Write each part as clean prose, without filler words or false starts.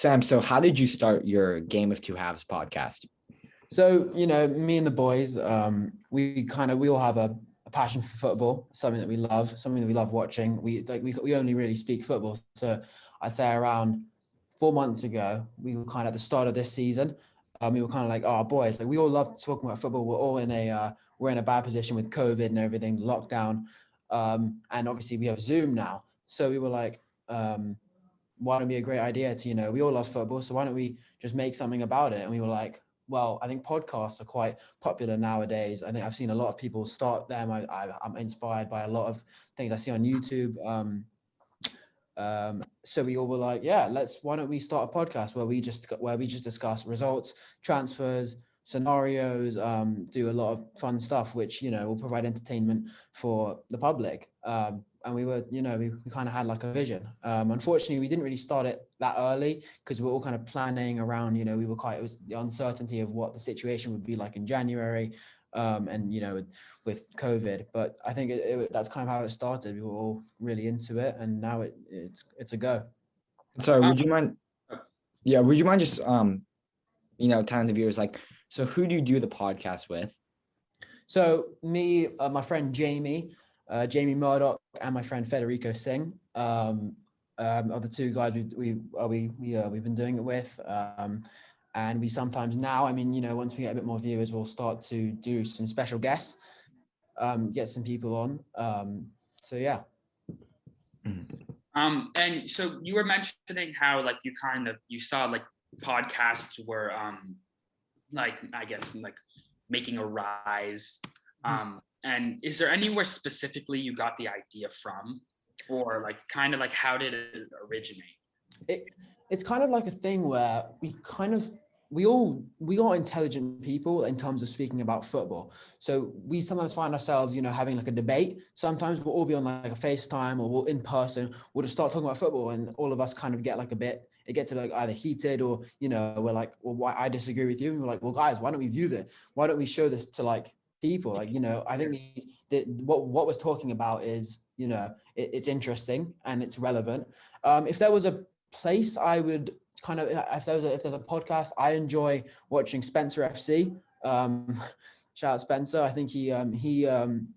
Sam, so how did you start your Game of Two Halves podcast? So, me and the boys, we all have a passion for football, something that we love, something that we love watching. We only really speak football. So I'd say around 4 months ago, we were kind of at the start of this season. We were kind of like, oh, boys, like we all love talking about football. We're all we're in a bad position with COVID and everything, lockdown. And obviously we have Zoom now. So we were like, why don't it be a great idea to, we all love football. So why don't we just make something about it? And we were like, well, I think podcasts are quite popular nowadays. I think I've seen a lot of people start them. I'm inspired by a lot of things I see on YouTube. So we all were like, yeah, why don't we start a podcast where we just discuss results, transfers, scenarios, do a lot of fun stuff, which, will provide entertainment for the public. And we were, we kind of had like a vision. Unfortunately, we didn't really start it that early because we were all kind of planning around, it was the uncertainty of what the situation would be like in January. And, with COVID, but I think that's kind of how it started. We were all really into it, and now it's a go. Sorry, would you mind? Yeah, would you mind just telling the viewers, like, so who do you do the podcast with? So me, my friend Jamie Murdoch, and my friend Federico Singh are the two guys we've been doing it with. And we sometimes now, once we get a bit more viewers, we'll start to do some special guests, get some people on. So yeah. And so you were mentioning how like you saw like podcasts were like I guess like making a rise. And is there anywhere specifically you got the idea from, or like kind of like how did it originate? It's kind of like a thing where we are intelligent people in terms of speaking about football. So we sometimes find ourselves, having like a debate. Sometimes we'll all be on like a FaceTime or we'll in person. We'll just start talking about football, and all of us kind of get like it gets to like either heated or, we're like, well, why I disagree with you. And we're like, well, guys, why don't we view this? Why don't we show this to like people? Like, I think what we're talking about is, it's interesting and it's relevant. If there was a place I would kind of, if there's a podcast, I enjoy watching Spencer FC. Shout out Spencer. I think him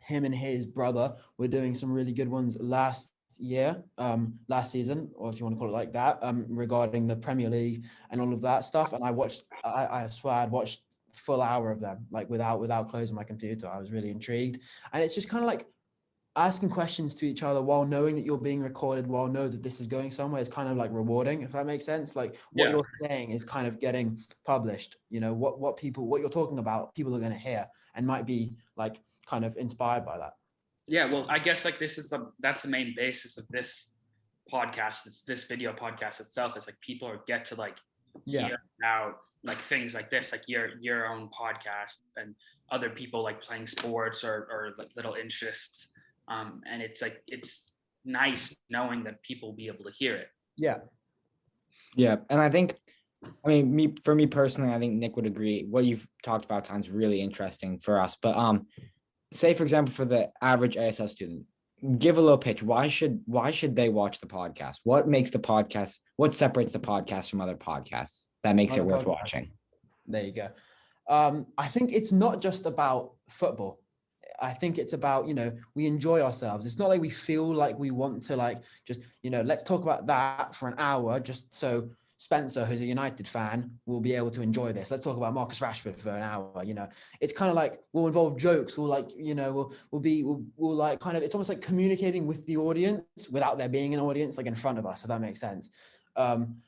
and his brother were doing some really good ones last season, or if you want to call it like that, regarding the Premier League and all of that stuff. And I swear I'd watched full hour of them, like without closing my computer. I was really intrigued. And it's just kind of like asking questions to each other while knowing that you're being recorded, while know that this is going somewhere, is kind of like rewarding, if that makes sense. Like what you're saying is kind of getting published, what you're talking about, people are going to hear and might be like kind of inspired by that. Yeah, well, I guess like that's the main basis of this podcast. It's this video podcast itself. It's like people get to like hear about like things like this, like your own podcast and other people like playing sports or like little interests. And it's like, it's nice knowing that people will be able to hear it. Yeah. Yeah. And I think, for me personally, I think Nick would agree. What you've talked about sounds really interesting for us. But say, for example, for the average ASL student, give a little pitch. Why should they watch the podcast? What separates the podcast from other podcasts that makes it worth watching? There you go. I think it's not just about football. I think it's about, we enjoy ourselves. It's not like we feel like we want to like, just, let's talk about that for an hour, just so Spencer, who's a United fan, will be able to enjoy this. Let's talk about Marcus Rashford for an hour. It's kind of like, we'll involve jokes. We'll like, we'll like kind of, it's almost like communicating with the audience without there being an audience like in front of us, if that makes sense.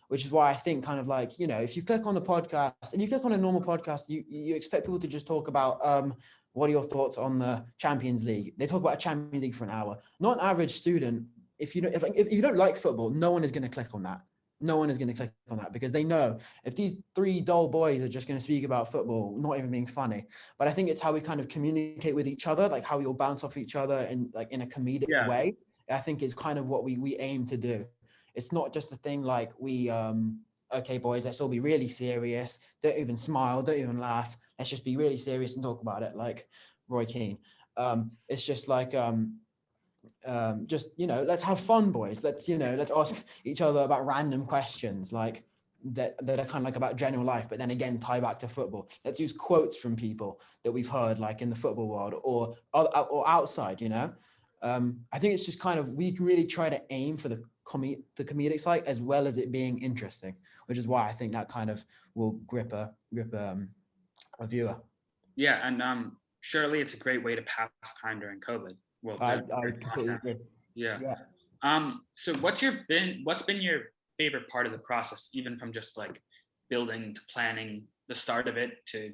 Which is why I think kind of like, if you click on the podcast and you click on a normal podcast, you expect people to just talk about, what are your thoughts on the Champions League? They talk about a Champions League for an hour. Not an average student. If you don't like football, no one is going to click on that. No one is going to click on that because they know if these three dull boys are just going to speak about football, not even being funny. But I think it's how we kind of communicate with each other, like how we all bounce off each other and like in a comedic way. I think is kind of what we aim to do. It's not just a thing like okay, boys, let's all be really serious. Don't even smile. Don't even laugh. Let's just be really serious and talk about it like Roy Keane. It's just like, just, let's have fun, boys. Let's ask each other about random questions like that are kind of like about general life, but then again tie back to football. Let's use quotes from people that we've heard like in the football world or outside. I think it's just kind of, we really try to aim for the comedic side as well as it being interesting, which is why I think that kind of will grip a viewer. Yeah, and surely it's a great way to pass time during COVID. Well, I completely agree. Yeah. Yeah. So what's been your favorite part of the process, even from just like building to planning the start of it to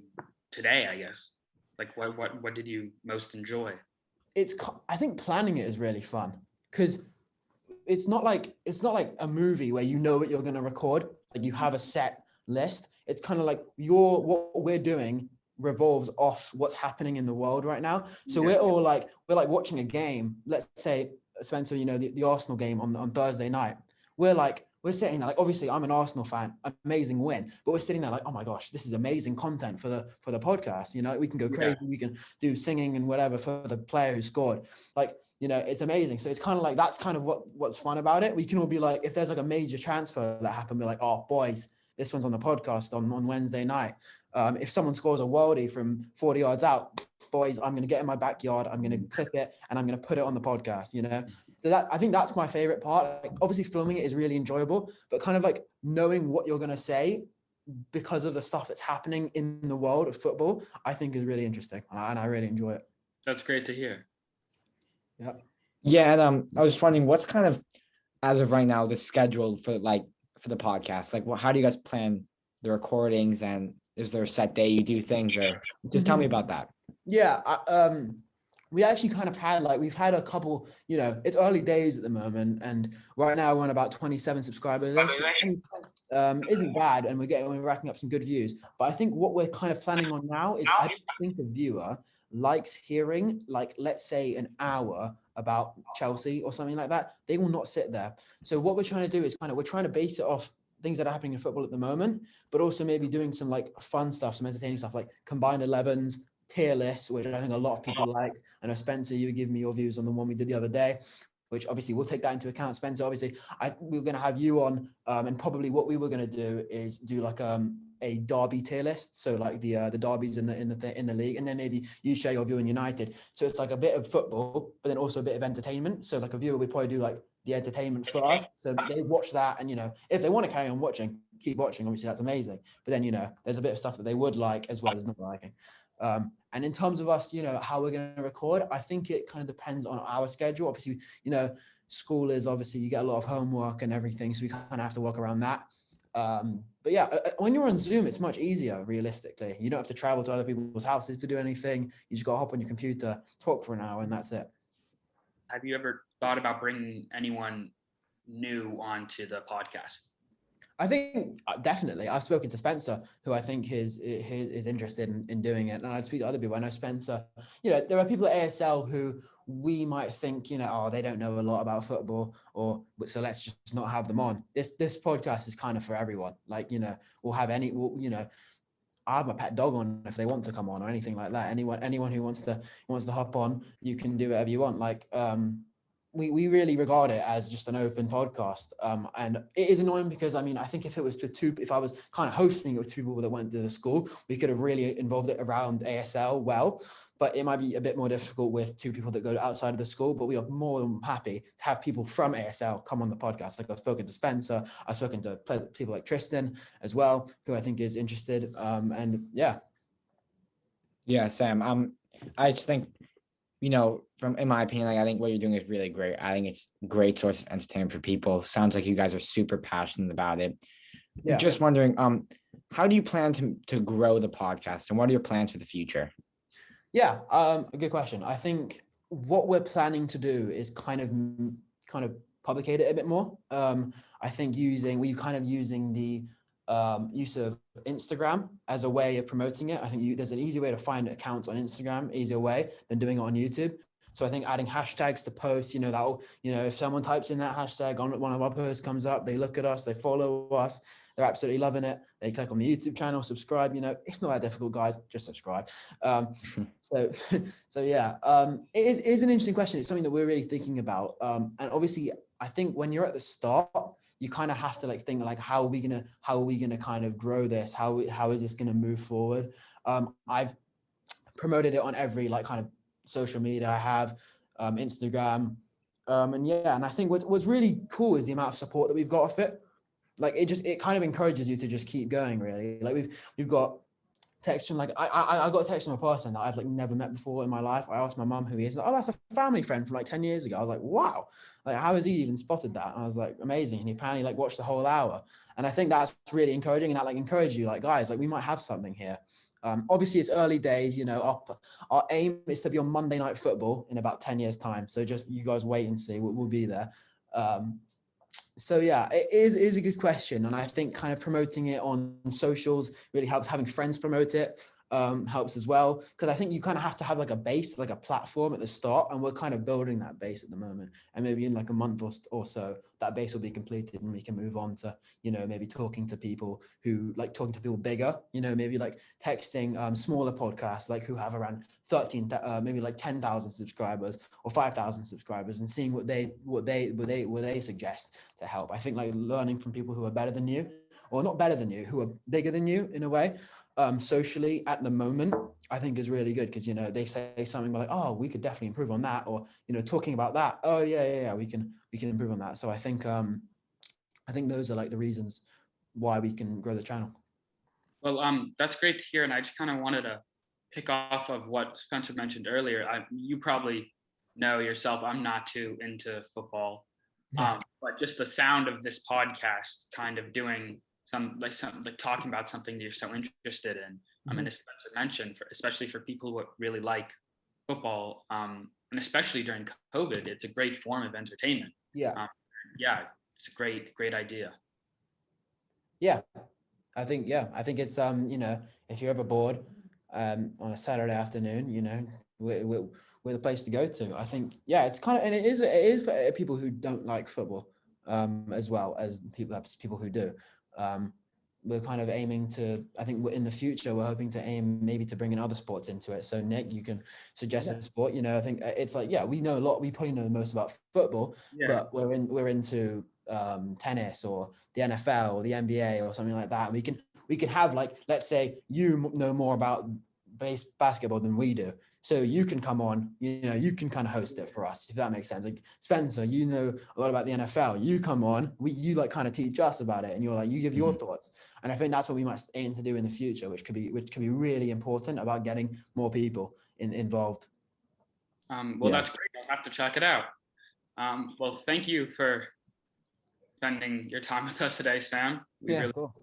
today, I guess? Like what did you most enjoy? I think planning it is really fun because it's not like a movie where you know what you're going to record, like you have a set list. It's kind of like what we're doing revolves off what's happening in the world right now. So we're like watching a game. Let's say, Spencer, the Arsenal game on Thursday night. We're sitting there, like, obviously I'm an Arsenal fan, amazing win, but we're sitting there like, oh my gosh, this is amazing content for the podcast. We can go crazy, we can do singing and whatever for the player who scored. Like, it's amazing. So it's kind of like, that's kind of what's fun about it. We can all be like, if there's like a major transfer that happened, we're like, oh boys, this one's on the podcast on Wednesday night. If someone scores a worldie from 40 yards out, boys, I'm going to get in my backyard, I'm going to clip it, and I'm going to put it on the podcast, So I think that's my favorite part. Like, obviously filming it is really enjoyable, but kind of like knowing what you're going to say because of the stuff that's happening in the world of football, I think is really interesting. And I really enjoy it. That's great to hear. Yeah. Yeah. And I was just wondering, what's kind of, as of right now, the schedule for the podcast? Like, how do you guys plan the recordings, and is there a set day you do things, or just tell me about that? Yeah. We actually kind of we've had a couple, it's early days at the moment, and right now we're on about 27 subscribers. Isn't bad, and we're racking up some good views. But I think what we're kind of planning on now is, I think a viewer likes hearing, like, let's say an hour about Chelsea or something like that. They will not sit there. So what we're trying to do is we're trying to base it off things that are happening in football at the moment, but also maybe doing some like fun stuff, some entertaining stuff, like combined 11s, tier lists, which I think a lot of people like. I know, Spencer, you give me your views on the one we did the other day, which obviously we'll take that into account. Spencer, obviously, we were going to have you on, and probably what we were going to do is do like a derby tier list, so like the derbies in the league, and then maybe you share your view on United. So it's like a bit of football, but then also a bit of entertainment. So like a viewer would probably do like the entertainment first, so they watch that, and if they want to carry on watching, keep watching. Obviously, that's amazing. But then there's a bit of stuff that they would like as well as not liking. And in terms of us, how we're going to record, I think it kind of depends on our schedule. Obviously, school is obviously, you get a lot of homework and everything, so we kind of have to work around that. But yeah, when you're on Zoom, it's much easier, realistically. You don't have to travel to other people's houses to do anything. You just got to hop on your computer, talk for an hour, and that's it. Have you ever thought about bringing anyone new onto the podcast? I think definitely. I've spoken to Spencer, who I think is interested in doing it, and I'd speak to other people. I know Spencer. There are people at ASL who we might think, oh, they don't know a lot about football, so let's just not have them on. This podcast is kind of for everyone. Like, we'll have I have my pet dog on if they want to come on or anything like that. Anyone who wants to hop on, you can do whatever you want. Like, we really regard it as just an open podcast. And it is annoying because, I think if I was kind of hosting it with two people that went to the school, we could have really involved it around ASL well, but it might be a bit more difficult with two people that go outside of the school. But we are more than happy to have people from ASL come on the podcast. Like, I've spoken to Spencer, I've spoken to people like Tristan as well, who I think is interested. And yeah. Yeah, Sam. I just think, in my opinion, I think what you're doing is really great. I think it's a great source of entertainment for people. Sounds like you guys are super passionate about it. Yeah. Just wondering, how do you plan to grow the podcast, and what are your plans for the future? Yeah, a good question. I think what we're planning to do is kind of publicate it a bit more. I think using the use of Instagram as a way of promoting it. I think there's an easy way to find accounts on Instagram, easier way than doing it on YouTube. So I think adding hashtags to posts, that'll, if someone types in that hashtag on one of our posts comes up, they look at us, they follow us, they're absolutely loving it. They click on the YouTube channel, subscribe. It's not that difficult, guys. Just subscribe. So yeah, it is an interesting question. It's something that we're really thinking about. And obviously, I think when you're at the start, you kind of have to like think like, how are we gonna kind of grow this? How is this gonna move forward? I've promoted it on every like kind of social media I have, Instagram, and I think what's really cool is the amount of support that we've got off it. Like it kind of encourages you to just keep going, really. Like we've got text from like I got a text from a person that I've like never met before in my life. I asked my mum who he is. Like, oh, that's a family friend from like 10 years ago. I was like, wow, like how has he even spotted that? And I was like, amazing. And he apparently like watched the whole hour. And I think that's really encouraging, and that like encouraged you, like, guys, like we might have something here. Obviously it's early days, our aim is to be on Monday Night Football in about 10 years time. So just you guys wait and see, we'll be there. So yeah, it is a good question. And I think kind of promoting it on socials really helps. Having friends promote it helps as well. Because I think you kind of have to have like a base, like a platform at the start. And we're kind of building that base at the moment. And maybe in like a month or so, that base will be completed and we can move on to, maybe talking to people bigger, maybe like texting smaller podcasts, like who have around 10,000 subscribers or 5,000 subscribers, and seeing what they suggest to help. I think like learning from people who are better than you, or not better than you, who are bigger than you in a way, socially at the moment, I think is really good, because they say something like, oh, we could definitely improve on that, or talking about that, oh yeah, we can improve on that. So I think those are like the reasons why we can grow the channel. Well, that's great to hear, and I just kind of wanted to pick off of what Spencer mentioned earlier. You probably know yourself, I'm not too into football, but just the sound of this podcast, kind of doing some talking about something that you're so interested in. I mean, as Spencer mentioned, especially for people who really like football, and especially during COVID, it's a great form of entertainment. Yeah. It's a great idea. Yeah, I think it's if you're ever bored on a Saturday afternoon, we're the place to go to. I think it's kind of, and it is for people who don't like football, as well as people who do. We're kind of aiming to, I think in the future, we're hoping to aim maybe to bring in other sports into it. So Nick, you can suggest a sport. I think it's like, we know a lot. We probably know the most about football, but we're into tennis or the NFL or the NBA or something like that. We can have, like, let's say you know more about basketball than we do, so you can come on, you can kind of host it for us, if that makes sense. Like Spencer, you know a lot about the NFL, you come on, you like kind of teach us about it, and you give your thoughts. And I think that's what we might aim to do in the future, which could be really important about getting more people involved. That's great. I'll have to check it out. Well, thank you for spending your time with us today, Sam. Cool.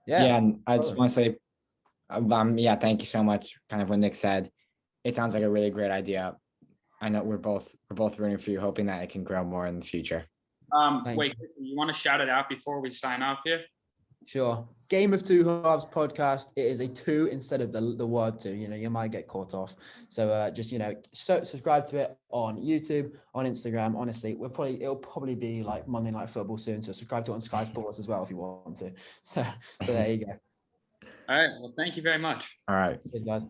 And I just want to say, thank you so much. Kind of what Nick said, it sounds like a really great idea. I know we're both rooting for you, hoping that it can grow more in the future. Wait, you want to shout it out before we sign off here? Sure. Game of Two Halves podcast. It is a 2 instead of the word 2. You might get caught off. So just subscribe to it on YouTube, on Instagram. Honestly, it'll probably be like Monday Night Football soon. So subscribe to it on Sky Sports as well if you want to. So there you go. All right. Well, thank you very much. All right. Good, guys.